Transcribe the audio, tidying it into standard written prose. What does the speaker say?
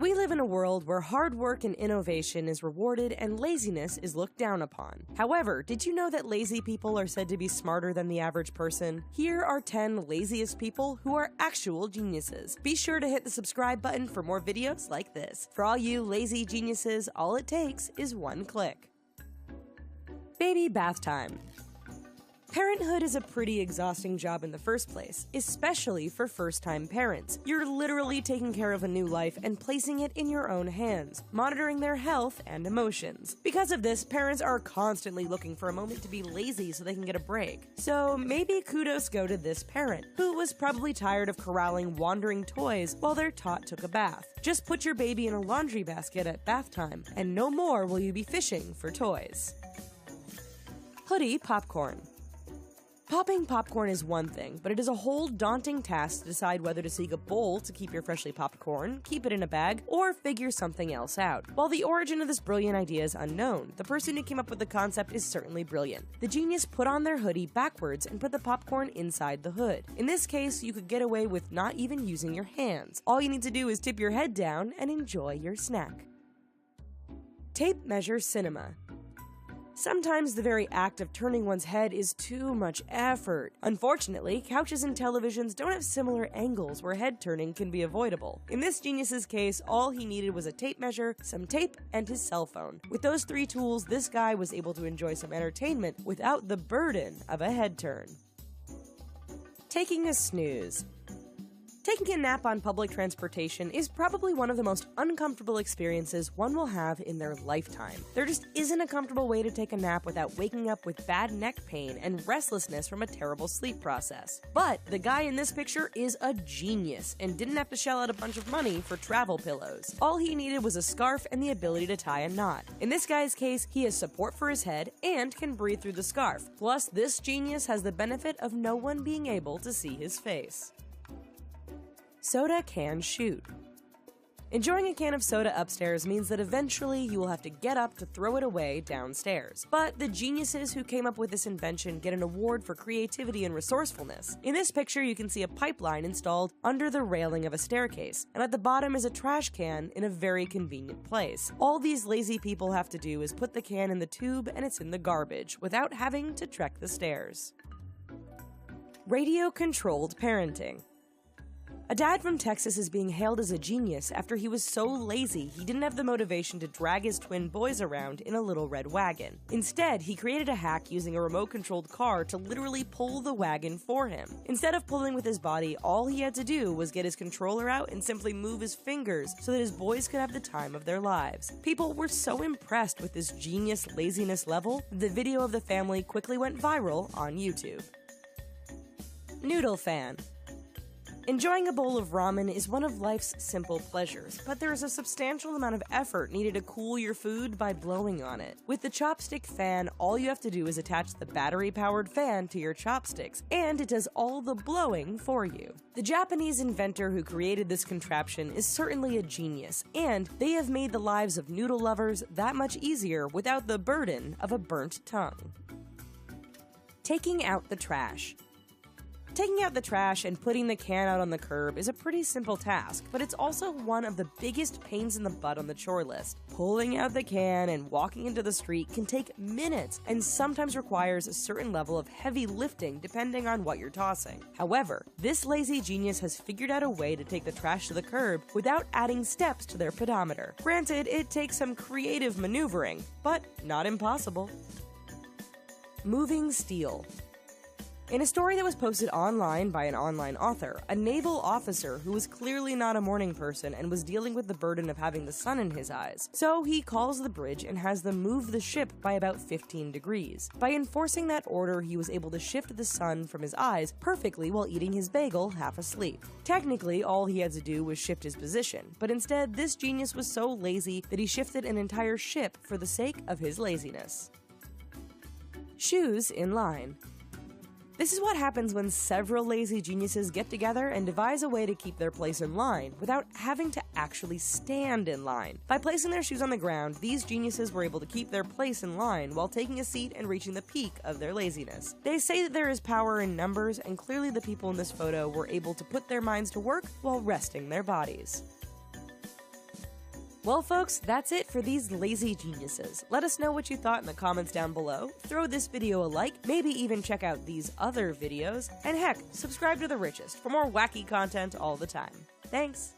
We live in a world where hard work and innovation is rewarded and laziness is looked down upon. However, did you know that lazy people are said to be smarter than the average person? Here are 10 laziest people who are actual geniuses. Be sure to hit the subscribe button for more videos like this. For all you lazy geniuses, all it takes is one click. Baby bath time. Parenthood is a pretty exhausting job in the first place, especially for first-time parents. You're literally taking care of a new life and placing it in your own hands, monitoring their health and emotions. Because of this, parents are constantly looking for a moment to be lazy so they can get a break. So maybe kudos go to this parent, who was probably tired of corralling wandering toys while their tot took a bath. Just put your baby in a laundry basket at bath time, and no more will you be fishing for toys. Hoodie popcorn. Popping popcorn is one thing, but it is a whole daunting task to decide whether to seek a bowl to keep your freshly popped corn, keep it in a bag, or figure something else out. While the origin of this brilliant idea is unknown, the person who came up with the concept is certainly brilliant. The genius put on their hoodie backwards and put the popcorn inside the hood. In this case, you could get away with not even using your hands. All you need to do is tip your head down and enjoy your snack. Tape measure cinema. Sometimes the very act of turning one's head is too much effort. Unfortunately, couches and televisions don't have similar angles where head turning can be avoidable. In this genius's case, all he needed was a tape measure, some tape, and his cell phone. With those three tools, this guy was able to enjoy some entertainment without the burden of a head turn. Taking a snooze. Taking a nap on public transportation is probably one of the most uncomfortable experiences one will have in their lifetime. There just isn't a comfortable way to take a nap without waking up with bad neck pain and restlessness from a terrible sleep process. But the guy in this picture is a genius and didn't have to shell out a bunch of money for travel pillows. All he needed was a scarf and the ability to tie a knot. In this guy's case, he has support for his head and can breathe through the scarf. Plus, this genius has the benefit of no one being able to see his face. Soda can shoot. Enjoying a can of soda upstairs means that eventually you will have to get up to throw it away downstairs. But the geniuses who came up with this invention get an award for creativity and resourcefulness. In this picture, you can see a pipeline installed under the railing of a staircase, and at the bottom is a trash can in a very convenient place. All these lazy people have to do is put the can in the tube and it's in the garbage, without having to trek the stairs. Radio-controlled parenting. A dad from Texas is being hailed as a genius after he was so lazy he didn't have the motivation to drag his twin boys around in a little red wagon. Instead, he created a hack using a remote-controlled car to literally pull the wagon for him. Instead of pulling with his body, all he had to do was get his controller out and simply move his fingers so that his boys could have the time of their lives. People were so impressed with this genius laziness level that the video of the family quickly went viral on YouTube. Noodle fan. Enjoying a bowl of ramen is one of life's simple pleasures, but there is a substantial amount of effort needed to cool your food by blowing on it. With the chopstick fan, all you have to do is attach the battery-powered fan to your chopsticks, and it does all the blowing for you. The Japanese inventor who created this contraption is certainly a genius, and they have made the lives of noodle lovers that much easier without the burden of a burnt tongue. Taking out the trash. Taking out the trash and putting the can out on the curb is a pretty simple task, but it's also one of the biggest pains in the butt on the chore list. Pulling out the can and walking into the street can take minutes and sometimes requires a certain level of heavy lifting depending on what you're tossing. However, this lazy genius has figured out a way to take the trash to the curb without adding steps to their pedometer. Granted, it takes some creative maneuvering, but not impossible. Moving steel. In a story that was posted online by an online author, a naval officer who was clearly not a morning person and was dealing with the burden of having the sun in his eyes. So he calls the bridge and has them move the ship by about 15 degrees. By enforcing that order, he was able to shift the sun from his eyes perfectly while eating his bagel half asleep. Technically, all he had to do was shift his position, but instead, this genius was so lazy that he shifted an entire ship for the sake of his laziness. Shoes in line. This is what happens when several lazy geniuses get together and devise a way to keep their place in line without having to actually stand in line. By placing their shoes on the ground, these geniuses were able to keep their place in line while taking a seat and reaching the peak of their laziness. They say that there is power in numbers, and clearly the people in this photo were able to put their minds to work while resting their bodies. Well, folks, that's it for these lazy geniuses. Let us know what you thought in the comments down below. Throw this video a like, maybe even check out these other videos, and heck, subscribe to The Richest for more wacky content all the time. Thanks!